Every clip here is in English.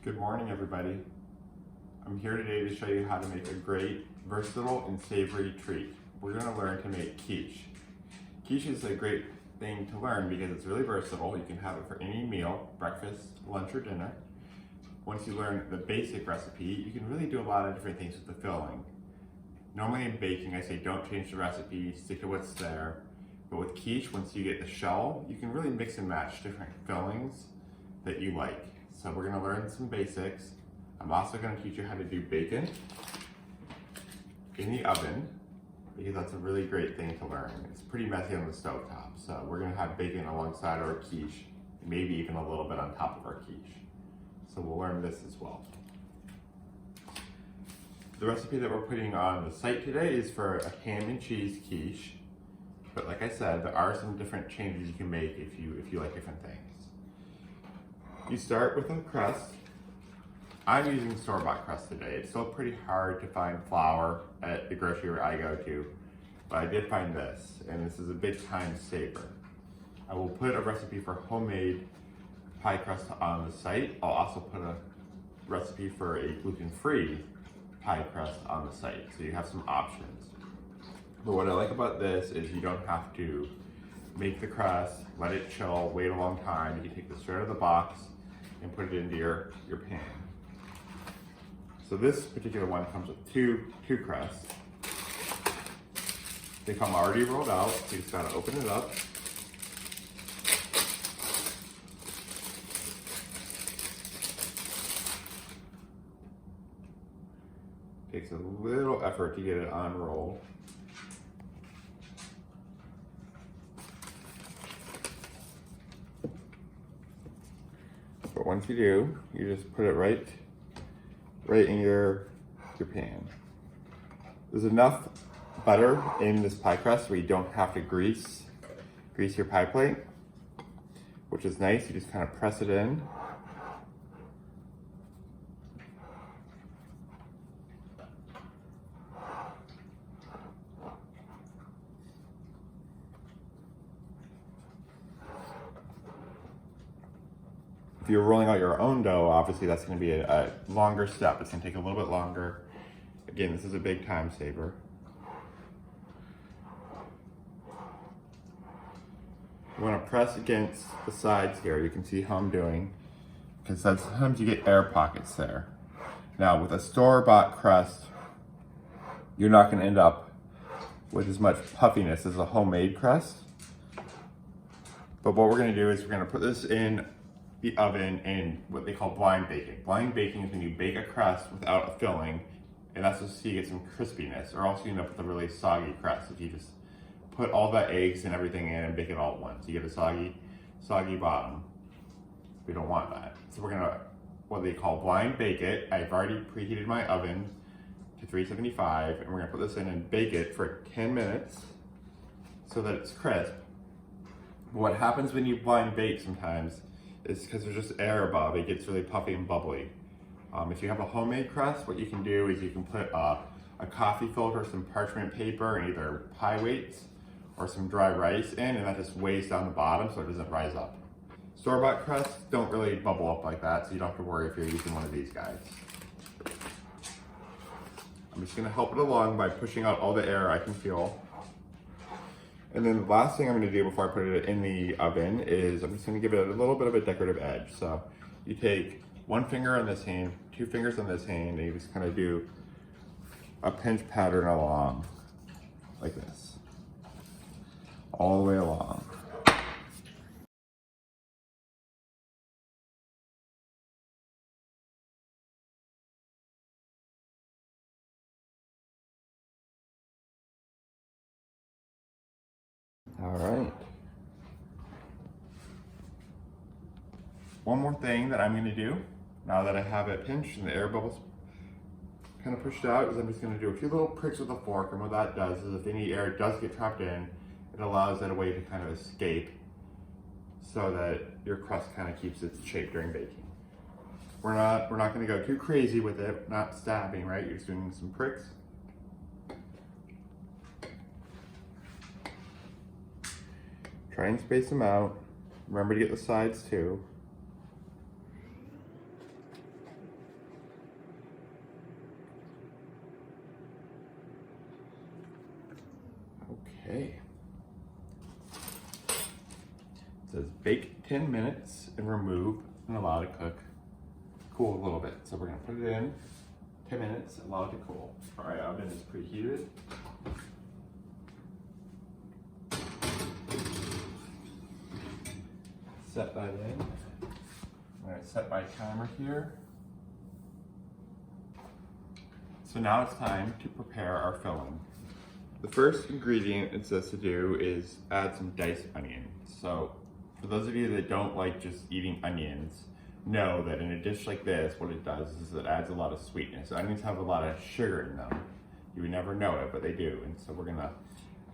Good morning, everybody. I'm here today to show you how to make a great, versatile, and savory treat. We're going to learn to make quiche. Quiche is a great thing to learn because it's really versatile. You can have it for any meal, breakfast, lunch, or dinner. Once you learn the basic recipe, you can really do a lot of different things with the filling. Normally in baking, I say don't change the recipe, stick to what's there. But with quiche, once you get the shell, you can really mix and match different fillings that you like. So we're gonna learn some basics. I'm also gonna teach you how to do bacon in the oven, because that's a really great thing to learn. It's pretty messy on the stovetop. So we're gonna have bacon alongside our quiche, maybe even a little bit on top of our quiche. So we'll learn this as well. The recipe that we're putting on the site today is for a ham and cheese quiche. But like I said, there are some different changes you can make if you like different things. You start with a crust. I'm using store-bought crust today. It's still pretty hard to find flour at the grocery where I go to, but I did find this, and this is a big time saver. I will put a recipe for homemade pie crust on the site. I'll also put a recipe for a gluten-free pie crust on the site, so you have some options. But what I like about this is you don't have to make the crust, let it chill, wait a long time. You can take this straight out of the box and put it into your pan. So this particular one comes with two crusts. They come already rolled out, so you just gotta open it up. Takes a little effort to get it unrolled. But once you do, you just put it right in your pan. There's enough butter in this pie crust where you don't have to grease your pie plate, which is nice. You just kind of press it in. If you're rolling out your own dough, obviously that's going to be a longer step. It's going to take a little bit longer. Again, this is a big time saver. You want to press against the sides here. You can see how I'm doing, because sometimes you get air pockets there. Now with a store-bought crust, you're not going to end up with as much puffiness as a homemade crust. But what we're going to do is we're going to put this in the oven in what they call blind baking. Blind baking is when you bake a crust without a filling, and that's just so you get some crispiness, or else you end up with a really soggy crust if you just put all the eggs and everything in and bake it all at once. You get a soggy bottom. We don't want that. So we're gonna, what they call blind bake it. I've already preheated my oven to 375, and we're gonna put this in and bake it for 10 minutes so that it's crisp. What happens when you blind bake sometimes is because there's just air above, it gets really puffy and bubbly. If you have a homemade crust, what you can do is you can put a coffee filter, some parchment paper, and either pie weights or some dry rice in, and that just weighs down the bottom so it doesn't rise up. Store-bought crusts don't really bubble up like that, so you don't have to worry if you're using one of these guys. I'm just gonna help it along by pushing out all the air I can feel. And then the last thing I'm gonna do before I put it in the oven is I'm just gonna give it a little bit of a decorative edge. So you take one finger on this hand, two fingers on this hand, and you just kind of do a pinch pattern along like this, all the way along. All right. One more thing that I'm going to do, now that I have it pinched and the air bubbles kind of pushed out, is I'm just going to do a few little pricks with a fork, and what that does is if any air does get trapped in, it allows it a way to kind of escape so that your crust kind of keeps its shape during baking. We're not going to go too crazy with it, not stabbing, right? You're just doing some pricks. Try and space them out. Remember to get the sides too. Okay. It says bake 10 minutes and remove and allow to cook. Cool a little bit. So we're gonna put it in 10 minutes, allow it to cool. Our oven is preheated. Set that in. I'm gonna set my timer here. So now it's time to prepare our filling. The first ingredient it says to do is add some diced onion. So for those of you that don't like just eating onions, know that in a dish like this, what it does is it adds a lot of sweetness. Onions have a lot of sugar in them. You would never know it, but they do. And so we're gonna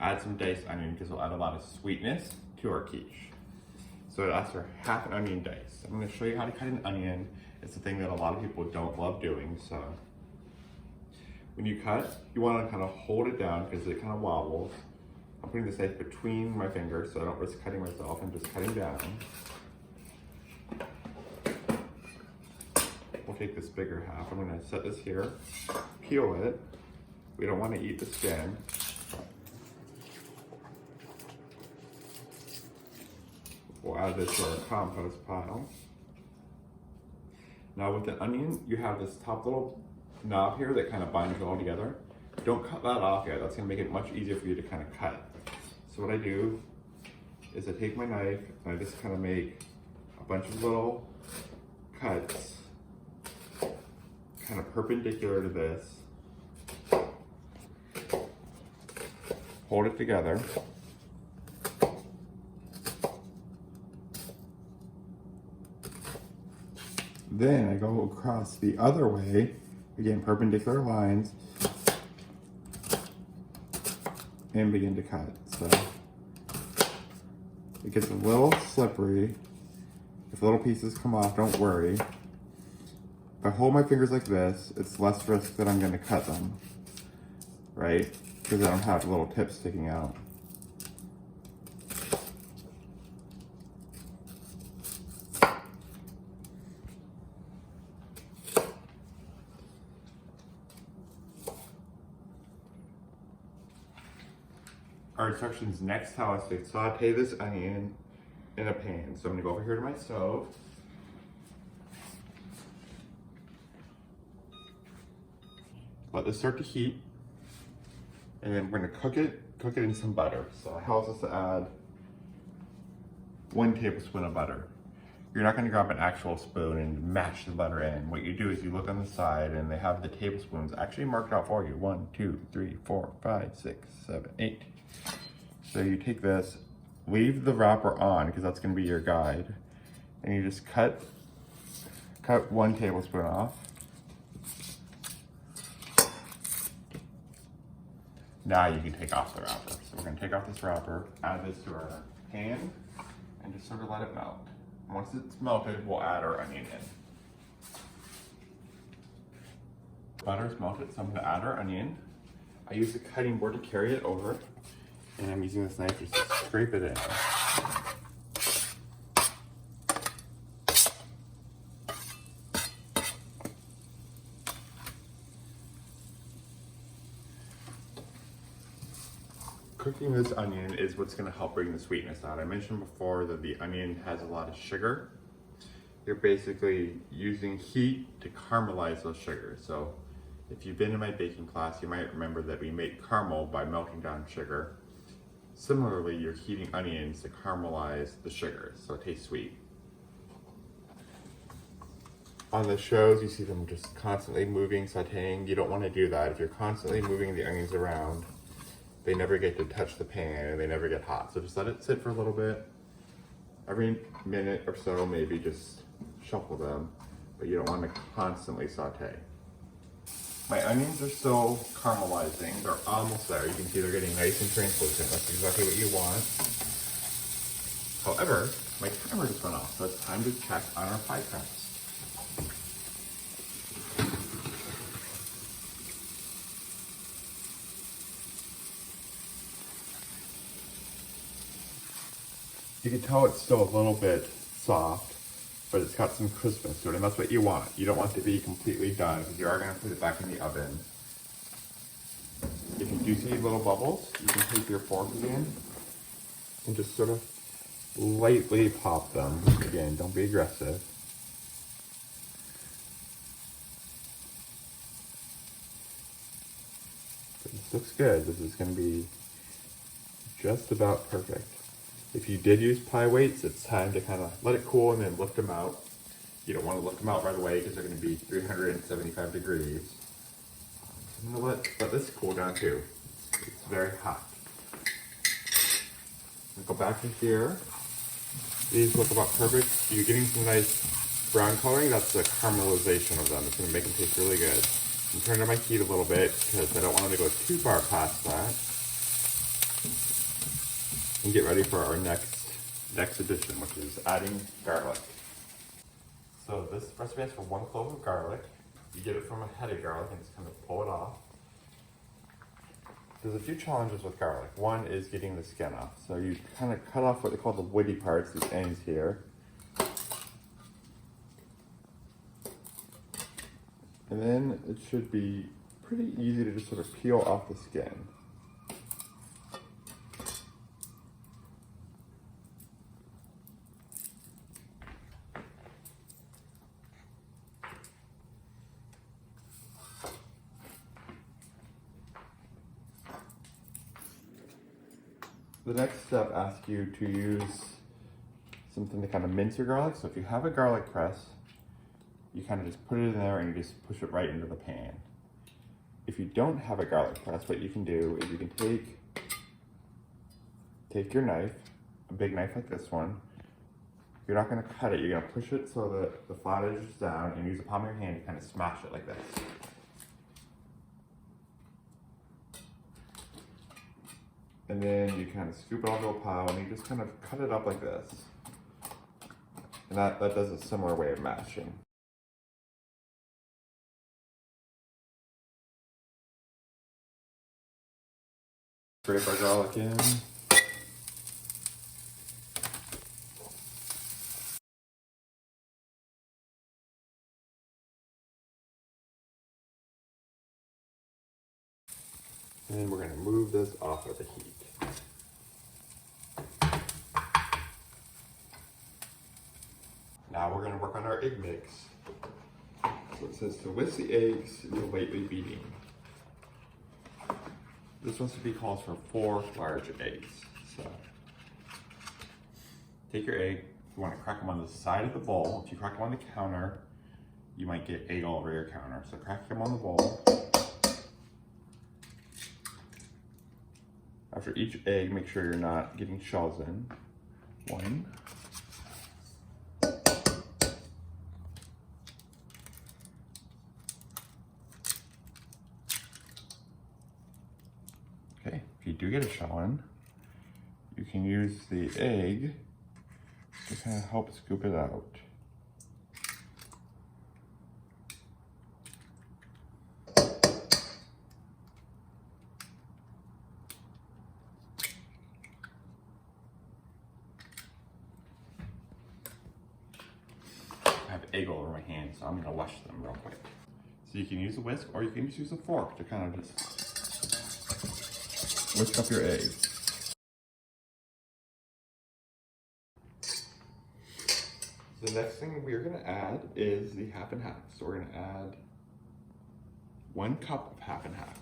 add some diced onion because it'll add a lot of sweetness to our quiche. So it asks for half an onion dice. I'm gonna show you how to cut an onion. It's the thing that a lot of people don't love doing. So when you cut, you wanna kind of hold it down because it kind of wobbles. I'm putting this knife between my fingers so I don't risk cutting myself. I'm just cutting down. We'll take this bigger half. I'm gonna set this here, peel it. We don't wanna eat the skin. We'll add this to our compost pile. Now with the onion, you have this top little knob here that kind of binds it all together. Don't cut that off yet. That's gonna make it much easier for you to kind of cut. So what I do is I take my knife and I just kind of make a bunch of little cuts, kind of perpendicular to this. Hold it together. Then I go across the other way, again, perpendicular lines, and begin to cut. So it gets a little slippery. If little pieces come off, don't worry. If I hold my fingers like this, it's less risk that I'm gonna cut them, right? Because I don't have little tips sticking out. Our instructions next tell us to saute this onion in a pan. So I'm gonna go over here to my stove. Let this start to heat. And then we're gonna cook it in some butter. So it tells us to add 1 tablespoon of butter. You're not gonna grab an actual spoon and mash the butter in. What you do is you look on the side and they have the tablespoons actually marked out for you. 1, 2, 3, 4, 5, 6, 7, 8. So you take this, leave the wrapper on because that's gonna be your guide. And you just cut 1 tablespoon off. Now you can take off the wrapper. So we're gonna take off this wrapper, add this to our pan, and just sort of let it melt. Once it's melted, we'll add our onion in. Butter's melted, so I'm gonna add our onion. I use a cutting board to carry it over, and I'm using this knife just to scrape it in. Cooking this onion is what's gonna help bring the sweetness out. I mentioned before that the onion has a lot of sugar. You're basically using heat to caramelize those sugars. So if you've been in my baking class, you might remember that we make caramel by melting down sugar. Similarly, you're heating onions to caramelize the sugars, so it tastes sweet. On the shows, you see them just constantly moving, sauteing. You don't wanna do that. If you're constantly moving the onions around, they never get to touch the pan and they never get hot. So just let it sit for a little bit. Every minute or so, maybe just shuffle them, but you don't want to constantly saute. My onions are still caramelizing. They're almost there. You can see they're getting nice and translucent. That's exactly what you want. However, my timer just went off, so it's time to check on our pie crust. You can tell it's still a little bit soft, but it's got some crispness to it, and that's what you want. You don't want it to be completely done, because you are gonna put it back in the oven. You can Do you see little bubbles? You can take your fork again and just sort of lightly pop them. Again, don't be aggressive. This looks good. This is going to be just about perfect. If you did use pie weights, it's time to kind of let it cool and then lift them out. You don't want to lift them out right away because they're going to be 375 degrees. I'm going to let this cool down too. It's very hot. Go back in here. These look about perfect. You're getting some nice brown coloring. That's the caramelization of them. It's going to make them taste really good. I'm turning my heat a little bit because I don't want them to go too far past that. And get ready for our next addition, which is adding garlic. So this recipe has for 1 clove of garlic. You get it from a head of garlic and just kind of pull it off. There's a few challenges with garlic. One is getting the skin off. So you kind of cut off what they call the woody parts, these ends here. And then it should be pretty easy to just sort of peel off the skin. The next step asks you to use something to kind of mince your garlic. So if you have a garlic press, you kind of just put it in there and you just push it right into the pan. If you don't have a garlic press, what you can do is you can take your knife, a big knife like this one. You're not going to cut it, you're going to push it so that the flatage is down and use the palm of your hand to kind of smash it like this. And then you kind of scoop it onto a pile and you just kind of cut it up like this. And that does a similar way of mashing. Scrape our garlic in. And then we're going to move this off of the heat. Now we're going to work on our egg mix. So it says to whisk the eggs, you're lightly beating. This recipe calls for 4 large eggs. So take your egg, you want to crack them on the side of the bowl. If you crack them on the counter, you might get egg all over your counter. So crack them on the bowl. After each egg, make sure you're not getting shells in. 1. Okay, if you do get a shell in, you can use the egg to kind of help scoop it out. I have egg all over my hands, so I'm going to wash them real quick. So you can use a whisk or you can just use a fork to kind of just whisk up your eggs. The next thing we're going to add is the half and half. So we're going to add 1 cup of half and half.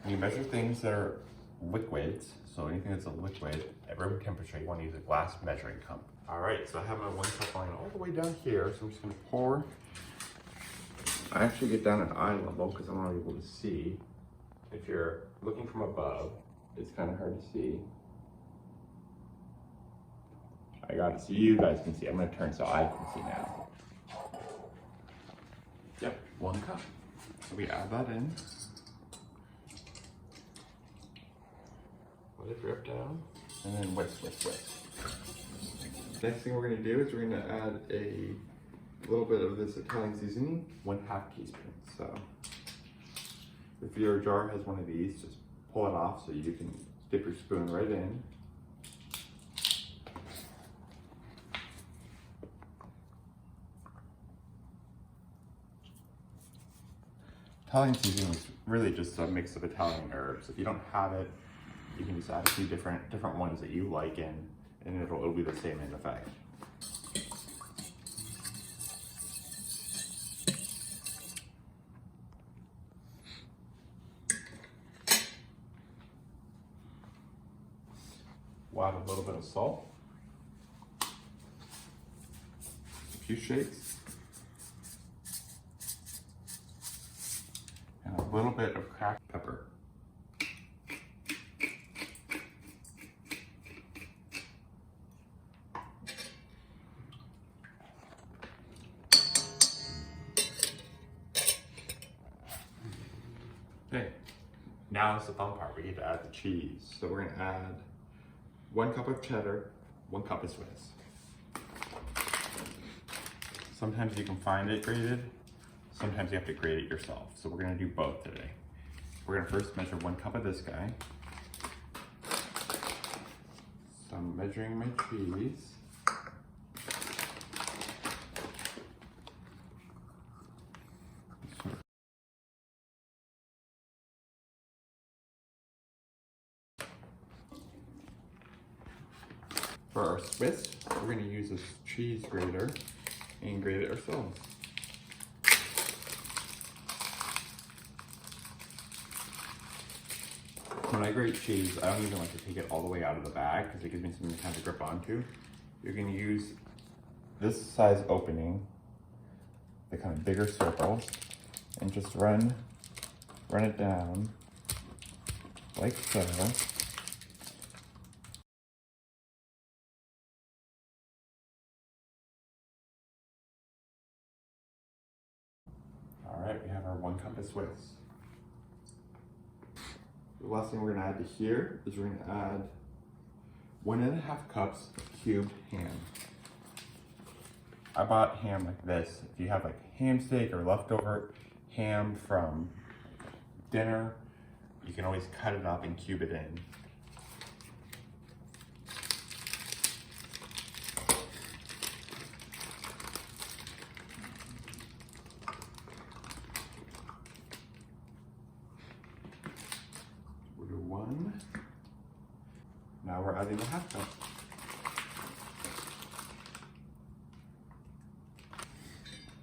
When you measure things that are liquids, so anything that's a liquid at room temperature, you want to use a glass measuring cup. All right, so I have my 1 cup line all the way down here, so I'm just going to pour. I actually get down at eye level because I'm not able to see. If you're looking from above, it's kind of hard to see. I got it so you guys can see. I'm going to turn so I can see now. Yep, 1 cup. So we add that in. Let it drip down. And then whisk, whisk, whisk. Next thing we're going to do is we're going to add a little bit of this Italian seasoning, 1/2 teaspoon. So if your jar has one of these, just pull it off so you can dip your spoon right in. Italian seasoning is really just a mix of Italian herbs. If you don't have it, you can just add a few different ones that you like in, and it'll be the same in effect. We'll add a little bit of salt, a few shakes, and a little bit of cracked pepper. Okay, now it's the fun part. We get to add the cheese. So we're gonna add 1 cup of cheddar, 1 cup of Swiss. Sometimes you can find it grated, sometimes you have to grate it yourself. So we're gonna do both today. We're gonna first measure 1 cup of this guy. So I'm measuring my cheese. For our Swiss, we're going to use this cheese grater and grate it ourselves. When I grate cheese, I don't even like to take it all the way out of the bag because it gives me something to kind of grip onto. You're going to use this size opening, the kind of bigger circle, and just run it down like so. All right, we have our 1 cup of Swiss. The last thing we're gonna add to here is we're gonna add 1.5 cups of cubed ham. I bought ham like this. If you have like ham steak or leftover ham from dinner, you can always cut it up and cube it in. We'll do 1. Now we're adding the 1/2 cup.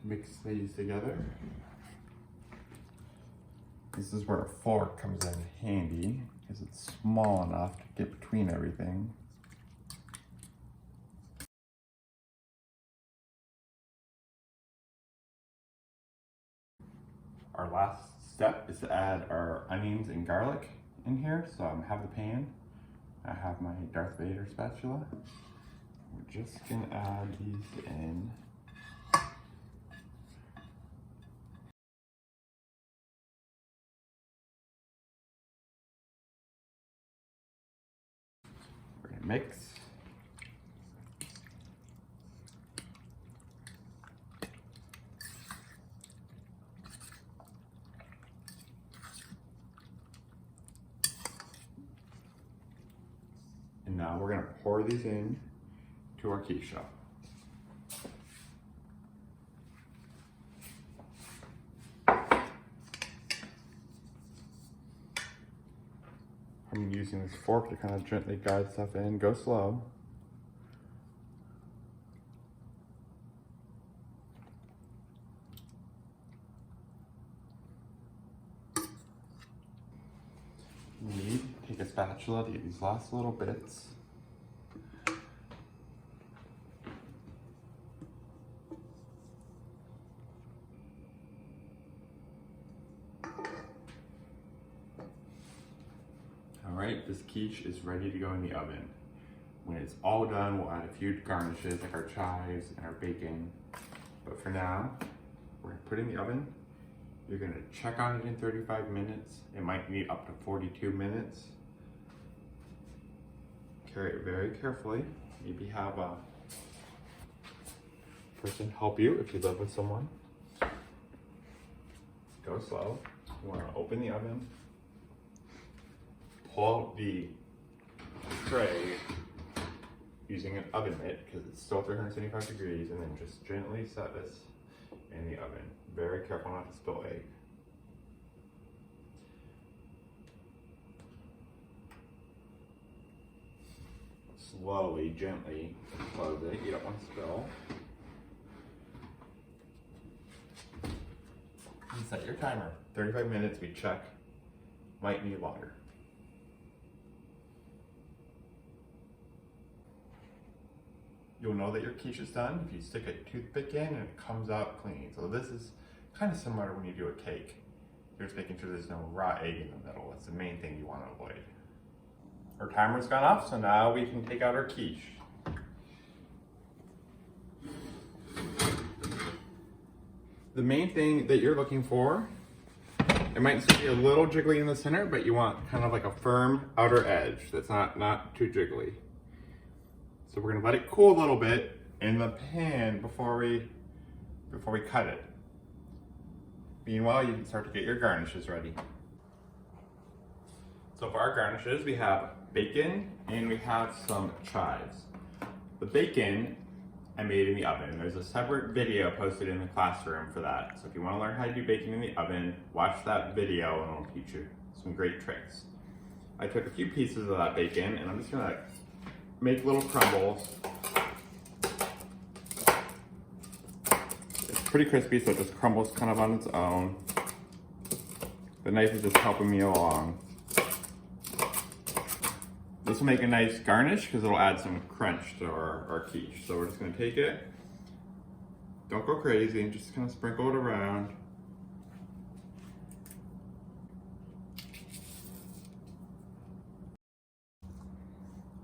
Mix these together. This is where a fork comes in handy because it's small enough to get between everything. Our last step is to add our onions and garlic in here. So I have the pan. I have my Darth Vader spatula. We're just gonna add these in. We're gonna mix. And now we're gonna pour these in to our quiche. I'm using this fork to kind of gently guide stuff in. Go slow. You need to take a spatula to get these last little bits. All right, this quiche is ready to go in the oven. When it's all done, we'll add a few garnishes like our chives and our bacon. But for now, we're gonna put it in the oven. You're gonna check on it in 35 minutes. It might need up to 42 minutes. Carry it very carefully. Maybe have a person help you if you live with someone. Go slow. You wanna open the oven. Pull out the tray using an oven mitt because it's still 375 degrees, and then just gently set this in the oven. Very careful not to spill egg. slowly, gently close it. You don't want to spill. And set your timer. 35 minutes, we check. Might need longer. You'll know that your quiche is done if you stick a toothpick in and it comes out clean. So this is kind of similar to when you do a cake. You're just making sure there's no raw egg in the middle. That's the main thing you want to avoid. Our timer's gone off, so now we can take out our quiche. The main thing that you're looking for, it might still be a little jiggly in the center, but you want kind of like a firm outer edge that's not too jiggly. So we're gonna let it cool a little bit in the pan before we cut it. Meanwhile, you can start to get your garnishes ready. So for our garnishes, we have bacon and we have some chives. The bacon I made in the oven. There's a separate video posted in the classroom for that. So if you want to learn how to do bacon in the oven, watch that video and it'll teach you some great tricks. I took a few pieces of that bacon and I'm just gonna make little crumbles. It's pretty crispy, so it just crumbles kind of on its own. The knife is just helping me along. This will make a nice garnish because it'll add some crunch to our quiche. So we're just gonna take it, don't go crazy, and just kind of sprinkle it around.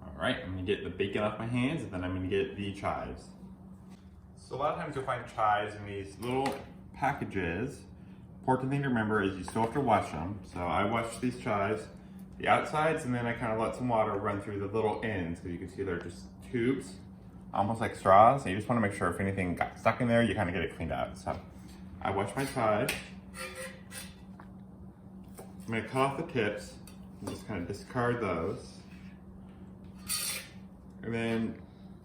All right, I'm gonna get the bacon off my hands and then I'm gonna get the chives. So a lot of times you'll find chives in these little packages. Important thing to remember is you still have to wash them. So I washed these chives, the outsides, and then I kind of let some water run through the little ends because you can see they're just tubes, almost like straws. And you just want to make sure if anything got stuck in there, you kind of get it cleaned out. So I washed my chives. I'm going to cut off the tips and just kind of discard those. And then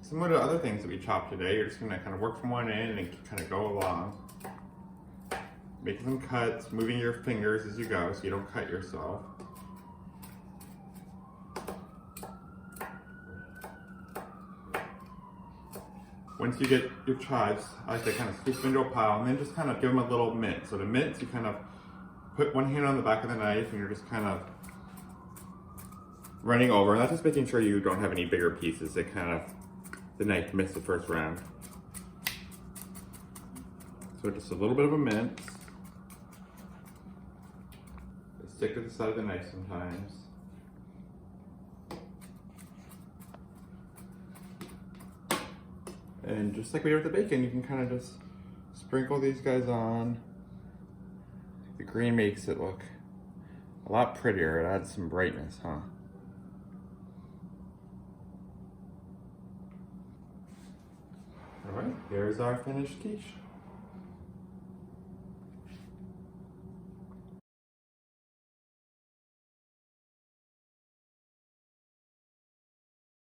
similar to other things that we chopped today, you're just going to kind of work from one end and kind of go along. Making some cuts, moving your fingers as you go so you don't cut yourself. Once you get your chives, I like to kind of scoop them into a pile and then just kind of give them a little mince. So to mince, you kind of put one hand on the back of the knife and you're just kind of running over. And that's just making sure you don't have any bigger pieces that kind of, the knife missed the first round. So just a little bit of a mince. They stick to the side of the knife sometimes. And just like we did with the bacon, you can kind of just sprinkle these guys on. The green makes it look a lot prettier. It adds some brightness, huh? All right, there's our finished quiche.